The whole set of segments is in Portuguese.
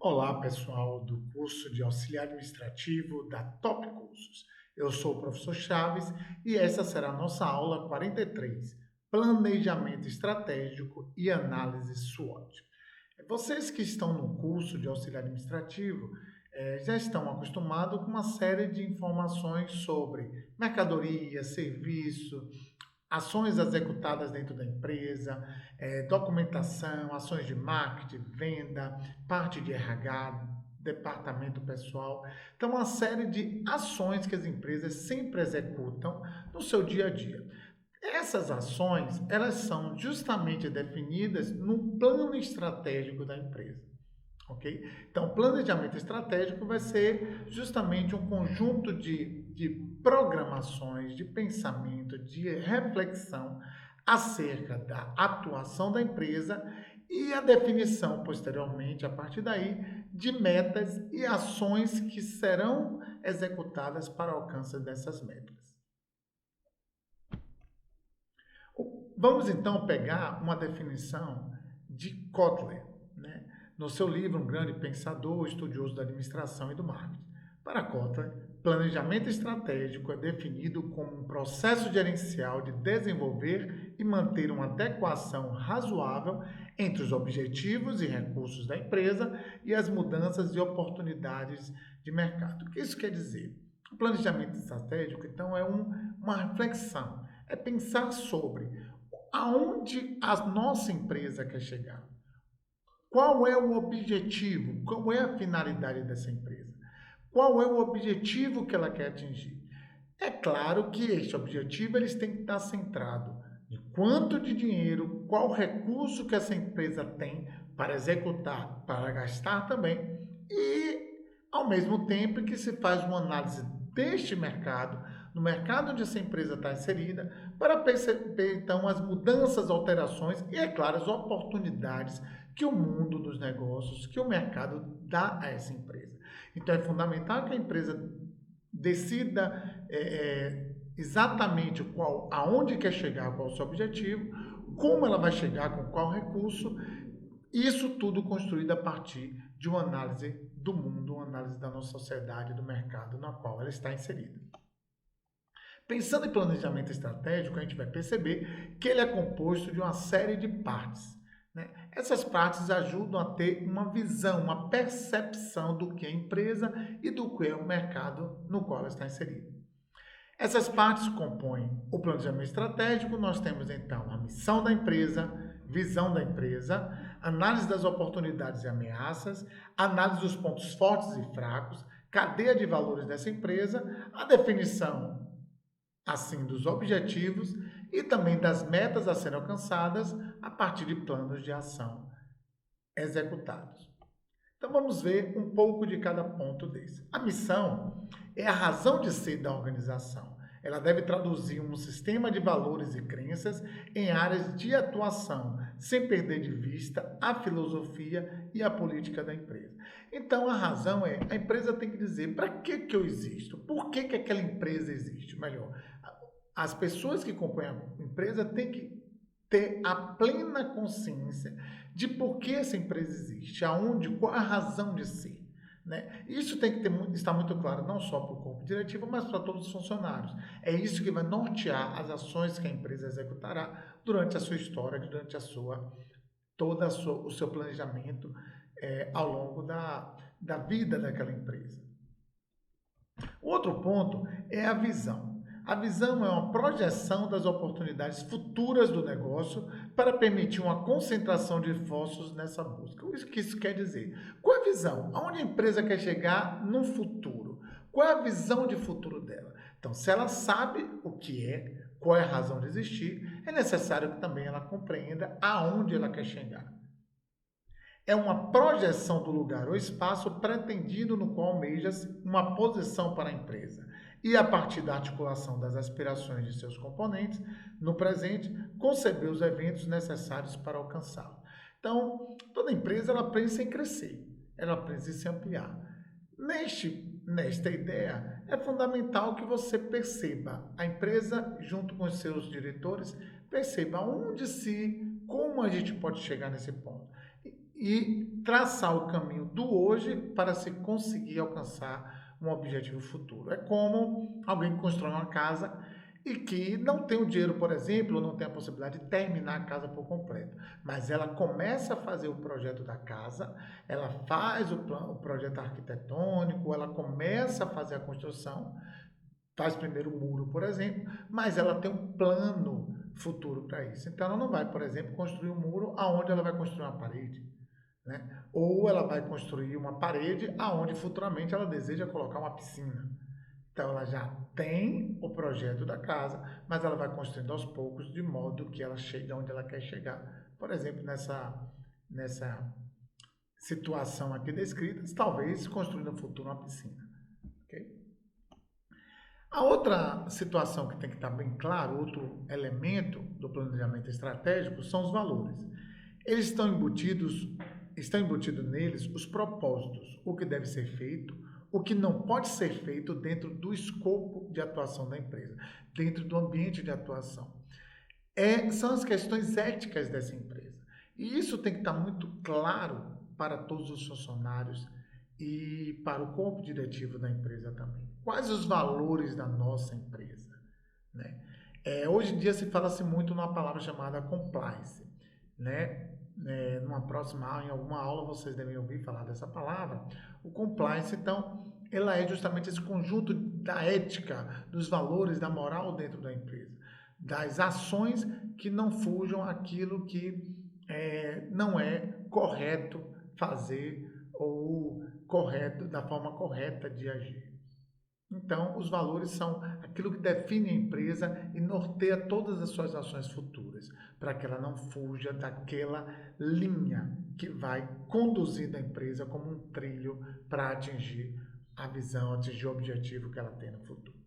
Olá, pessoal do curso de auxiliar administrativo da Top Cursos. Eu sou o professor Chaves e essa será a nossa aula 43, Planejamento Estratégico e Análise SWOT. Vocês que estão no curso de auxiliar administrativo já estão acostumados com uma série de informações sobre mercadoria, serviço, ações executadas dentro da empresa, documentação, ações de marketing, venda, parte de RH, departamento pessoal. Então, uma série de ações que as empresas sempre executam no seu dia a dia. Essas ações, elas são justamente definidas no plano estratégico da empresa. Ok? Então, o planejamento estratégico vai ser justamente um conjunto de programações, de pensamento, de reflexão acerca da atuação da empresa e a definição, posteriormente, a partir daí, de metas e ações que serão executadas para o alcance dessas metas. Vamos então pegar uma definição de Kotler, né? No seu livro Um Grande Pensador, Estudioso da Administração e do Marketing. Para Kotler, planejamento estratégico é definido como um processo gerencial de desenvolver e manter uma adequação razoável entre os objetivos e recursos da empresa e as mudanças e oportunidades de mercado. O que isso quer dizer? O planejamento estratégico, então, é uma reflexão, é pensar sobre aonde a nossa empresa quer chegar. Qual é o objetivo? Qual é a finalidade dessa empresa? Qual é o objetivo que ela quer atingir? É claro que este objetivo eles têm que estar centrado em quanto de dinheiro, qual recurso que essa empresa tem para executar, para gastar também, e ao mesmo tempo que se faz uma análise deste mercado, no mercado onde essa empresa está inserida, para perceber então as mudanças, alterações e, é claro, as oportunidades que o mundo dos negócios, que o mercado dá a essa empresa. Então é fundamental que a empresa decida exatamente aonde quer chegar, qual é o seu objetivo, como ela vai chegar, com qual recurso, isso tudo construído a partir de uma análise do mundo, uma análise da nossa sociedade, do mercado na qual ela está inserida. Pensando em planejamento estratégico, a gente vai perceber que ele é composto de uma série de partes. Né? Essas partes ajudam a ter uma visão, uma percepção do que é a empresa e do que é o mercado no qual ela está inserida. Essas partes compõem o planejamento estratégico. Nós temos então a missão da empresa, visão da empresa, análise das oportunidades e ameaças, análise dos pontos fortes e fracos, cadeia de valores dessa empresa, a definição assim dos objetivos e também das metas a serem alcançadas a partir de planos de ação executados. Então vamos ver um pouco de cada ponto desse. A missão é a razão de ser da organização. Ela deve traduzir um sistema de valores e crenças em áreas de atuação, sem perder de vista a filosofia e a política da empresa. Então a razão é, a empresa tem que dizer para que eu existo, por que aquela empresa existe. Melhor, as pessoas que compõem a empresa têm que ter a plena consciência de por que essa empresa existe, aonde, qual a razão de ser. Né? Isso tem que estar muito claro, não só para o corpo diretivo, mas para todos os funcionários. É isso que vai nortear as ações que a empresa executará durante a sua história, durante o seu planejamento ao longo da vida daquela empresa. O outro ponto é a visão. A visão é uma projeção das oportunidades futuras do negócio para permitir uma concentração de esforços nessa busca. O que isso quer dizer? Qual é a visão? Aonde a empresa quer chegar no futuro? Qual é a visão de futuro dela? Então, se ela sabe o que é, qual é a razão de existir, é necessário que também ela compreenda aonde ela quer chegar. É uma projeção do lugar ou espaço pretendido no qual almeja-se uma posição para a empresa. E a partir da articulação das aspirações de seus componentes, no presente, conceber os eventos necessários para alcançá-lo. Então, toda empresa ela pensa em crescer, ela pensa em se ampliar. Nesta ideia, é fundamental que você perceba, a empresa, junto com os seus diretores, perceba como a gente pode chegar nesse ponto. e traçar o caminho do hoje para se conseguir alcançar um objetivo futuro. É como alguém que constrói uma casa e que não tem o dinheiro, por exemplo, ou não tem a possibilidade de terminar a casa por completo, mas ela começa a fazer o projeto da casa, ela faz o projeto arquitetônico, ela começa a fazer a construção, faz primeiro o muro, por exemplo, mas ela tem um plano futuro para isso. Então ela não vai, por exemplo, construir um muro aonde ela vai construir uma parede, né? Ou ela vai construir uma parede aonde futuramente ela deseja colocar uma piscina. Então ela já tem o projeto da casa, mas ela vai construindo aos poucos de modo que ela chegue onde ela quer chegar. Por exemplo, nessa situação aqui descrita, talvez construir no futuro uma piscina. Okay? A outra situação que tem que estar bem claro, outro elemento do planejamento estratégico, são os valores. Eles estão embutidos neles os propósitos, o que deve ser feito, o que não pode ser feito dentro do escopo de atuação da empresa, dentro do ambiente de atuação. São as questões éticas dessa empresa. E isso tem que estar muito claro para todos os funcionários e para o corpo diretivo da empresa também. Quais os valores da nossa empresa? Né? Hoje em dia se fala-se muito numa palavra chamada compliance. Né? Em alguma aula vocês devem ouvir falar dessa palavra. O compliance, então, ela é justamente esse conjunto da ética, dos valores, da moral dentro da empresa, das ações que não fujam aquilo que não é correto fazer ou correto da forma correta de agir. Então, os valores são aquilo que define a empresa e norteia todas as suas ações futuras, para que ela não fuja daquela linha que vai conduzindo a empresa como um trilho para atingir a visão, atingir o objetivo que ela tem no futuro.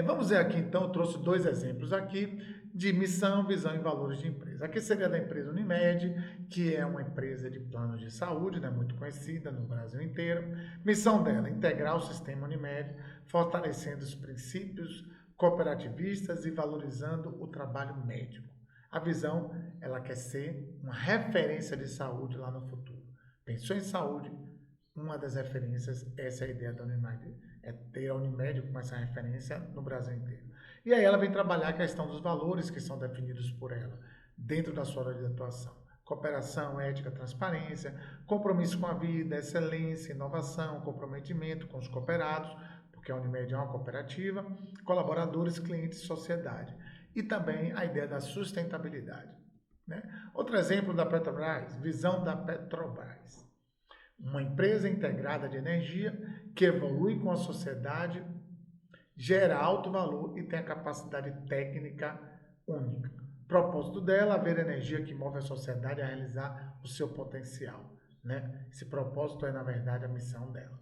Vamos ver aqui, então, eu trouxe 2 exemplos aqui de missão, visão e valores de empresa. Aqui seria da empresa Unimed, que é uma empresa de planos de saúde, né, muito conhecida no Brasil inteiro. Missão dela, integrar o sistema Unimed, fortalecendo os princípios cooperativistas e valorizando o trabalho médico. A visão, ela quer ser uma referência de saúde lá no futuro. Pensou em saúde, uma das referências, essa é a ideia da Unimed, é ter a Unimed como essa referência no Brasil inteiro. E aí ela vem trabalhar a questão dos valores que são definidos por ela, dentro da sua área de atuação. Cooperação, ética, transparência, compromisso com a vida, excelência, inovação, comprometimento com os cooperados, porque a Unimed é uma cooperativa, colaboradores, clientes e sociedade. E também a ideia da sustentabilidade. Né? Outro exemplo da Petrobras, visão da Petrobras. Uma empresa integrada de energia que evolui com a sociedade, gera alto valor e tem a capacidade técnica única. O propósito dela é haver energia que move a sociedade a realizar o seu potencial. Né? Esse propósito é, na verdade, a missão dela.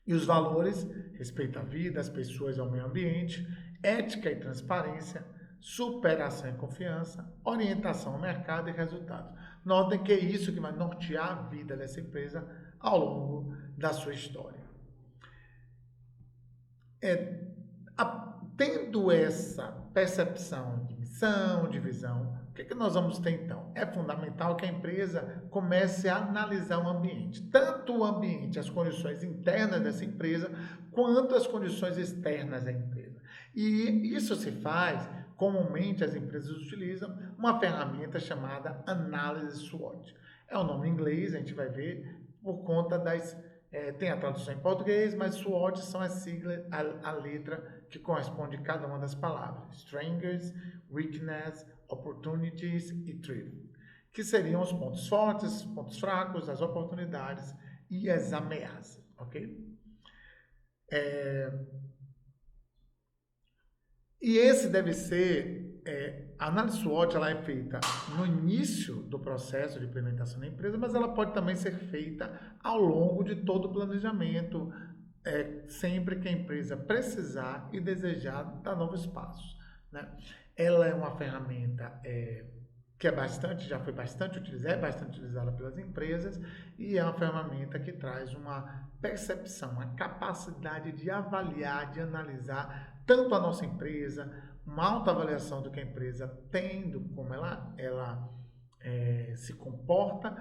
E os valores, respeito à vida, às pessoas e ao meio ambiente, ética e transparência, superação e confiança, orientação ao mercado e resultados. Notem que é isso que vai nortear a vida dessa empresa ao longo da sua história. Tendo essa percepção de missão, de visão, o que nós vamos ter então? É fundamental que a empresa comece a analisar o ambiente, tanto o ambiente, as condições internas dessa empresa, quanto as condições externas da empresa. E isso se faz, comumente as empresas utilizam uma ferramenta chamada análise SWOT. É o nome em inglês, a gente vai ver, por conta tem a tradução em português, mas SWOT são as siglas, a letra que corresponde a cada uma das palavras. Strengths, Weakness, Opportunities e Threat, que seriam os pontos fortes, pontos fracos, as oportunidades e as ameaças, ok? E esse deve ser, a análise SWOT ela é feita no início do processo de implementação da empresa, mas ela pode também ser feita ao longo de todo o planejamento, sempre que a empresa precisar e desejar dar novos passos. Né? Ela é uma ferramenta que já foi bastante utilizada pelas empresas e é uma ferramenta que traz uma percepção, uma capacidade de avaliar, de analisar tanto a nossa empresa, uma autoavaliação do que a empresa tem, como ela se comporta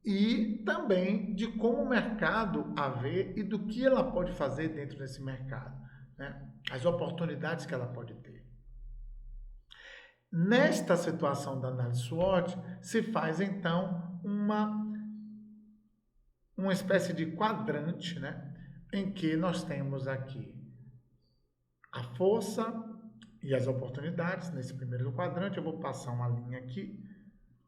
e também de como o mercado a vê e do que ela pode fazer dentro desse mercado, né? As oportunidades que ela pode ter. Nesta situação da análise SWOT, se faz então uma espécie de quadrante, né? Em que nós temos aqui a força e as oportunidades. Nesse primeiro quadrante, eu vou passar uma linha aqui.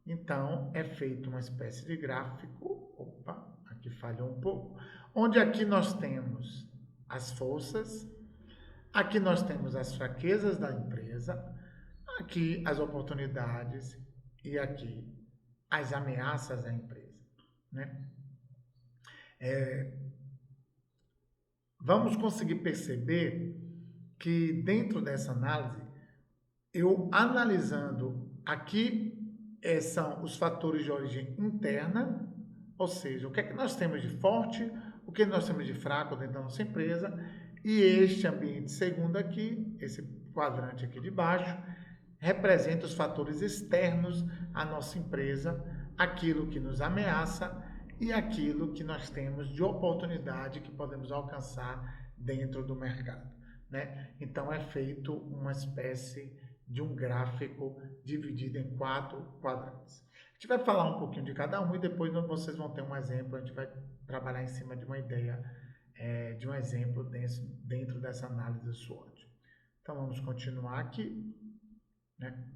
Então, é feito uma espécie de gráfico. Opa, aqui falhou um pouco. Onde aqui nós temos as forças, aqui nós temos as fraquezas da empresa, aqui as oportunidades e aqui as ameaças da empresa, né? Vamos conseguir perceber que dentro dessa análise, eu analisando aqui são os fatores de origem interna, ou seja, o que é que nós temos de forte, o que nós temos de fraco dentro da nossa empresa, e este ambiente segundo aqui, esse quadrante aqui de baixo, representa os fatores externos à nossa empresa, aquilo que nos ameaça e aquilo que nós temos de oportunidade que podemos alcançar dentro do mercado, né? Então é feito uma espécie de um gráfico dividido em 4 quadrantes. A gente vai falar um pouquinho de cada um e depois vocês vão ter um exemplo, a gente vai trabalhar em cima de uma ideia, de um exemplo dentro dessa análise SWOT. Então vamos continuar aqui, né?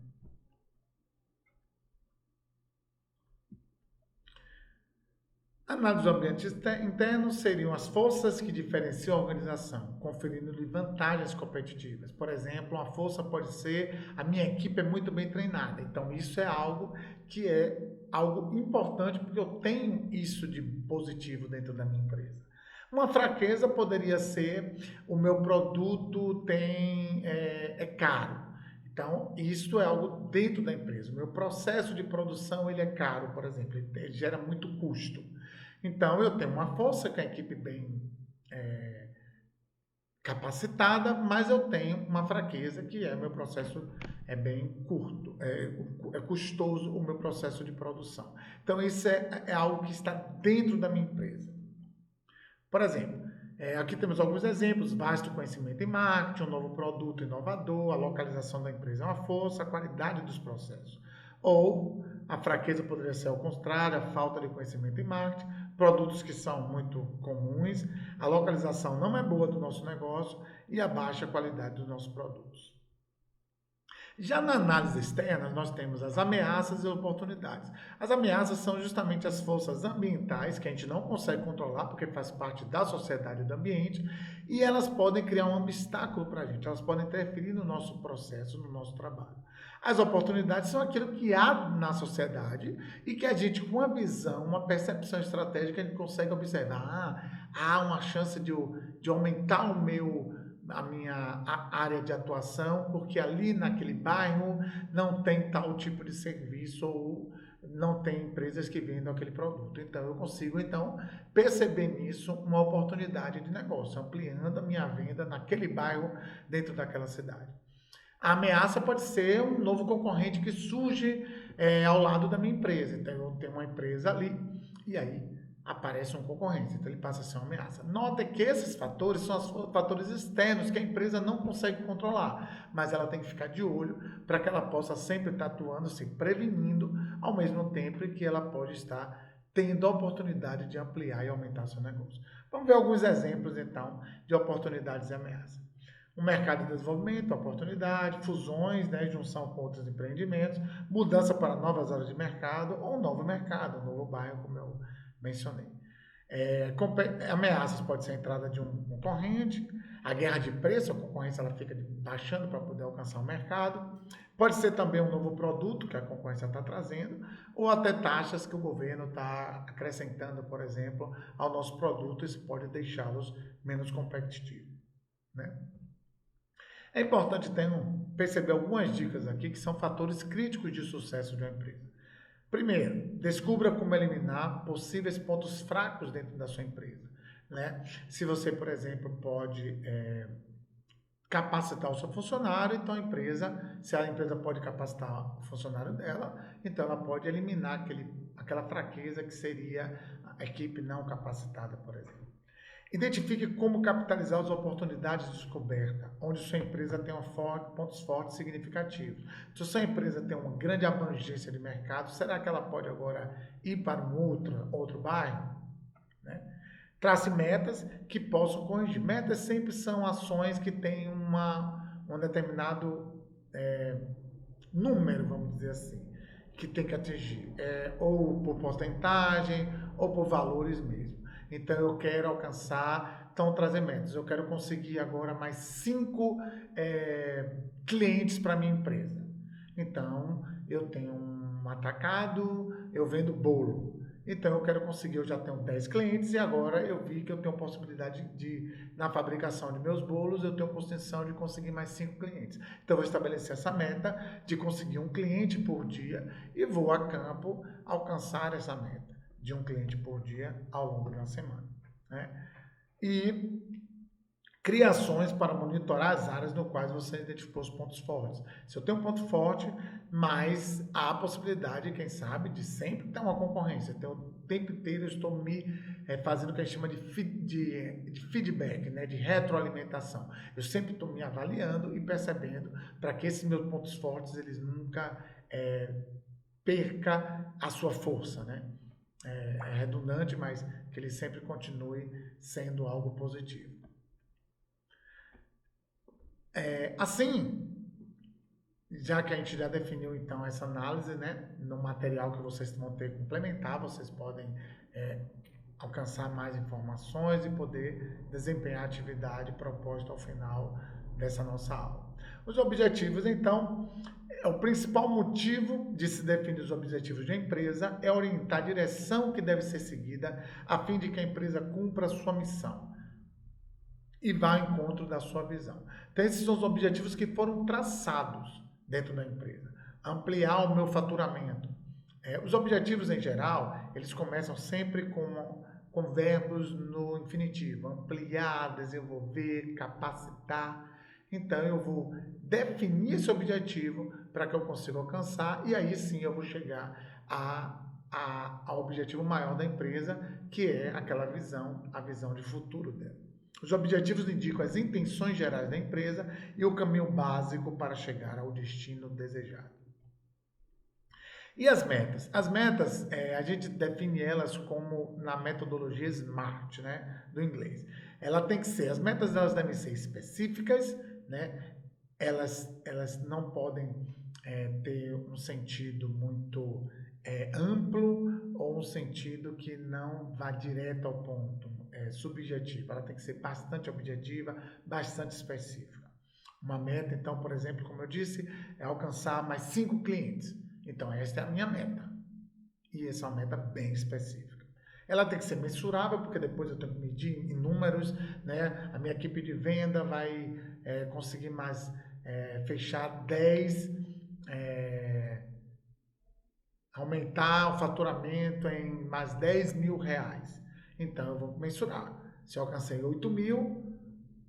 Análise do ambiente interno seriam as forças que diferenciam a organização, conferindo-lhe vantagens competitivas. Por exemplo, uma força pode ser a minha equipe é muito bem treinada. Então, isso é algo que é algo importante porque eu tenho isso de positivo dentro da minha empresa. Uma fraqueza poderia ser o meu produto é caro. Então, isso é algo dentro da empresa. O meu processo de produção ele é caro, por exemplo, ele gera muito custo. Então, eu tenho uma força com a equipe bem capacitada, mas eu tenho uma fraqueza que é meu processo é bem curto, é custoso o meu processo de produção. Então, isso é algo que está dentro da minha empresa. Por exemplo, aqui temos alguns exemplos: vasto conhecimento em marketing, um novo produto inovador, a localização da empresa é uma força, a qualidade dos processos. Ou a fraqueza poderia ser ao contrário, a falta de conhecimento em marketing, produtos que são muito comuns, a localização não é boa do nosso negócio e a baixa qualidade dos nossos produtos. Já na análise externa, nós temos as ameaças e oportunidades. As ameaças são justamente as forças ambientais que a gente não consegue controlar porque faz parte da sociedade e do ambiente e elas podem criar um obstáculo para a gente, elas podem interferir no nosso processo, no nosso trabalho. As oportunidades são aquilo que há na sociedade e que a gente, com uma visão, uma percepção estratégica, a gente consegue observar. Há uma chance de aumentar a minha área de atuação, porque ali naquele bairro não tem tal tipo de serviço ou não tem empresas que vendam aquele produto. Então, eu consigo, perceber nisso uma oportunidade de negócio, ampliando a minha venda naquele bairro, dentro daquela cidade. A ameaça pode ser um novo concorrente que surge ao lado da minha empresa. Então, eu tenho uma empresa ali e aí aparece um concorrente, então ele passa a ser uma ameaça. Nota que esses fatores são os fatores externos que a empresa não consegue controlar, mas ela tem que ficar de olho para que ela possa sempre estar atuando, se prevenindo, ao mesmo tempo em que ela pode estar tendo a oportunidade de ampliar e aumentar seu negócio. Vamos ver alguns exemplos, então, de oportunidades e ameaças. O mercado de desenvolvimento, oportunidade, fusões, junção com outros empreendimentos, mudança para novas áreas de mercado ou um novo mercado, um novo bairro, como eu mencionei. Ameaças pode ser a entrada de um concorrente, a guerra de preço, a concorrência ela fica baixando para poder alcançar o mercado. Pode ser também um novo produto que a concorrência está trazendo, ou até taxas que o governo está acrescentando, por exemplo, ao nosso produto, isso pode deixá-los menos competitivos, né? É importante perceber algumas dicas aqui que são fatores críticos de sucesso de uma empresa. Primeiro, descubra como eliminar possíveis pontos fracos dentro da sua empresa, né? Se você, por exemplo, pode capacitar o seu funcionário, então se a empresa pode capacitar o funcionário dela, então ela pode eliminar aquela fraqueza que seria a equipe não capacitada, por exemplo. Identifique como capitalizar as oportunidades de descoberta, onde sua empresa tem pontos fortes significativos. Se sua empresa tem uma grande abrangência de mercado, será que ela pode agora ir para um outro bairro? Né? Trace metas que possam corrigir. Metas sempre são ações que têm um determinado número, vamos dizer assim, que tem que atingir, ou por porcentagem ou por valores mesmo. Então eu quero alcançar, então trazer metas. Eu quero conseguir agora mais 5 clientes para minha empresa. Então eu tenho um atacado, eu vendo bolo. Então eu quero conseguir, eu já tenho 10 clientes e agora eu vi que eu tenho possibilidade na fabricação de meus bolos, eu tenho posição de conseguir mais 5 clientes. Então eu vou estabelecer essa meta de conseguir um cliente por dia e vou a campo alcançar essa meta de um cliente por dia ao longo de uma semana. Né? E criações para monitorar as áreas no quais você identificou os pontos fortes. Se eu tenho um ponto forte, mas há a possibilidade, quem sabe, de sempre ter uma concorrência. Então, o tempo inteiro eu estou me fazendo o que a gente chama de feedback, né? De retroalimentação. Eu sempre estou me avaliando e percebendo para que esses meus pontos fortes eles nunca perca a sua força, né? É redundante, mas que ele sempre continue sendo algo positivo. Assim, já que a gente já definiu então essa análise, né, no material que vocês vão ter que complementar, vocês podem alcançar mais informações e poder desempenhar a atividade proposta ao final dessa nossa aula. Os objetivos, então, o principal motivo de se definir os objetivos de uma empresa é orientar a direção que deve ser seguida a fim de que a empresa cumpra a sua missão e vá ao encontro da sua visão. Então, esses são os objetivos que foram traçados dentro da empresa. Ampliar o meu faturamento. Os objetivos, em geral, eles começam sempre com verbos no infinitivo. Ampliar, desenvolver, capacitar. Então, eu vou definir esse objetivo para que eu consiga alcançar e aí sim eu vou chegar ao objetivo maior da empresa, que é aquela visão, a visão de futuro dela. Os objetivos indicam as intenções gerais da empresa e o caminho básico para chegar ao destino desejado. E as metas? As metas, a gente define elas como na metodologia SMART, né, do inglês. As metas elas devem ser específicas, né? Elas não podem ter um sentido muito amplo ou um sentido que não vá direto ao ponto, subjetivo. Ela tem que ser bastante objetiva, bastante específica. Uma meta, então, por exemplo, como eu disse, é alcançar mais 5 clientes. Então, esta é a minha meta. E essa é uma meta bem específica. Ela tem que ser mensurável, porque depois eu tenho que medir em números, né? A minha equipe de venda vai conseguir mais fechar 10, aumentar o faturamento em mais 10 mil reais. Então, eu vou mensurar. Se eu alcancei 8 mil,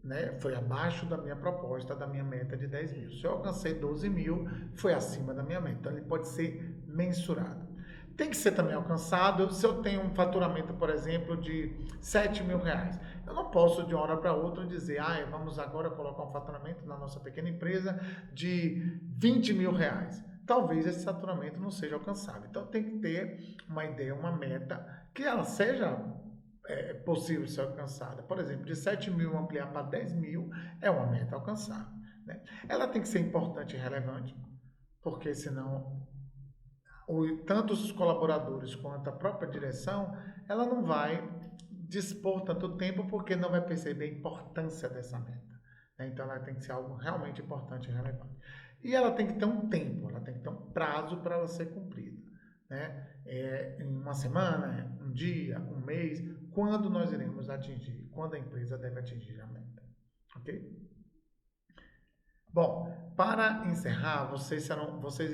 né, foi abaixo da minha proposta, da minha meta de 10 mil. Se eu alcancei 12 mil, foi acima da minha meta. Então, ele pode ser mensurado. Tem que ser também alcançado se eu tenho um faturamento, por exemplo, de 7 mil reais. Eu não posso, de uma hora para outra, dizer, vamos agora colocar um faturamento na nossa pequena empresa de 20 mil reais. Talvez esse faturamento não seja alcançado. Então, tem que ter uma ideia, uma meta, que ela seja possível ser alcançada. Por exemplo, de 7 mil ampliar para 10 mil é uma meta alcançável. Né? Ela tem que ser importante e relevante, porque senão tanto os colaboradores quanto a própria direção, ela não vai dispor tanto tempo porque não vai perceber a importância dessa meta. Né? Então, ela tem que ser algo realmente importante e relevante. E ela tem que ter um tempo, ela tem que ter um prazo para ela ser cumprida. Né? Em uma semana, um dia, um mês, quando nós iremos atingir, quando a empresa deve atingir a meta. Ok? Bom, para encerrar, vocês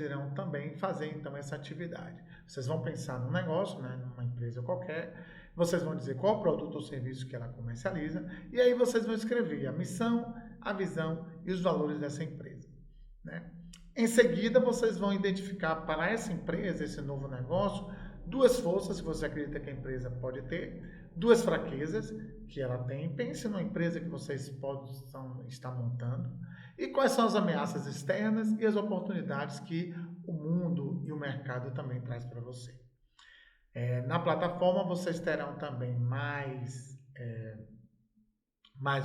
irão também fazer então essa atividade. Vocês vão pensar num negócio, né, numa empresa qualquer, vocês vão dizer qual produto ou serviço que ela comercializa, e aí vocês vão escrever a missão, a visão e os valores dessa empresa, né? Em seguida, vocês vão identificar para essa empresa, esse novo negócio, duas forças que você acredita que a empresa pode ter, duas fraquezas que ela tem. Pense numa empresa que vocês possam estar montando e quais são as ameaças externas e as oportunidades que o mundo e o mercado também traz para você. Na plataforma, vocês terão também mais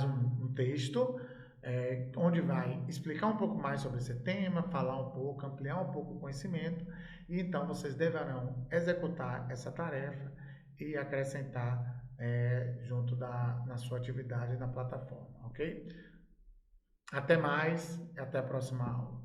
um texto, onde vai explicar um pouco mais sobre esse tema, falar um pouco, ampliar um pouco o conhecimento, e então vocês deverão executar essa tarefa e acrescentar junto na sua atividade na plataforma, ok? Até mais, até a próxima aula.